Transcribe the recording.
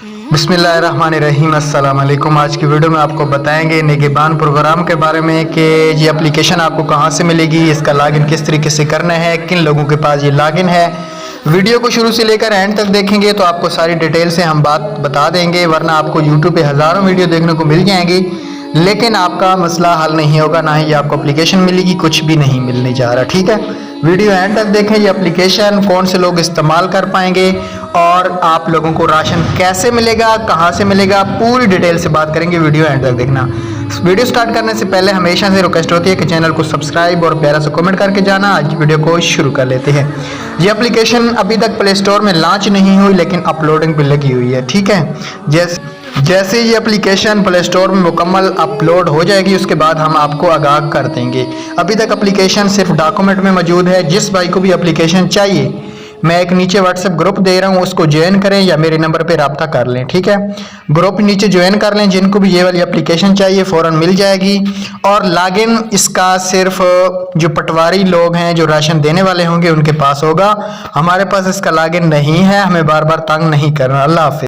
बिस्मिल्लाहिर्रहमानिर्रहीम। अस्सलाम वालेकुम। आज की वीडियो में आपको बताएंगे निगहबान प्रोग्राम के बारे में कि ये एप्लीकेशन आपको कहां से मिलेगी, इसका लॉगिन किस तरीके से करना है, किन लोगों के पास ये लॉगिन है। वीडियो को शुरू से लेकर एंड तक देखेंगे तो आपको सारी डिटेल से हम बात बता देंगे, वरना आपको यूट्यूब पे हज़ारों वीडियो देखने को मिल जाएंगी लेकिन आपका मसला हल नहीं होगा, ना ही आपको एप्लीकेशन मिलेगी, कुछ भी नहीं मिलने जा रहा। ठीक है, वीडियो एंड तक देखें। ये एप्लीकेशन कौन से लोग इस्तेमाल कर पाएंगे और आप लोगों को राशन कैसे मिलेगा, कहां से मिलेगा, पूरी डिटेल से बात करेंगे। वीडियो एंड तक देखना। वीडियो स्टार्ट करने से पहले हमेशा से रिक्वेस्ट होती है कि चैनल को सब्सक्राइब और प्यारा सा कमेंट करके जाना। आज वीडियो को शुरू कर लेते हैं। ये एप्लीकेशन अभी तक प्ले स्टोर में लॉन्च नहीं हुई लेकिन अपलोडिंग पे लगी हुई है। ठीक है, जैसे ये एप्लीकेशन प्ले स्टोर में मुकम्मल अपलोड हो जाएगी उसके बाद हम आपको आगाह कर देंगे। अभी तक एप्लीकेशन सिर्फ डॉक्यूमेंट में मौजूद है। जिस भाई को भी एप्लीकेशन चाहिए, मैं एक नीचे व्हाट्सएप ग्रुप दे रहा हूँ, उसको ज्वाइन करें या मेरे नंबर पे रब्ता कर लें। ठीक है, ग्रुप नीचे ज्वाइन कर लें। जिनको भी ये वाली एप्लीकेशन चाहिए फ़ौरन मिल जाएगी। और लॉगिन इसका सिर्फ जो पटवारी लोग हैं, जो राशन देने वाले होंगे, उनके पास होगा। हमारे पास इसका लॉगिन नहीं है, हमें बार बार तंग नहीं करना। अल्लाह हाफिज़।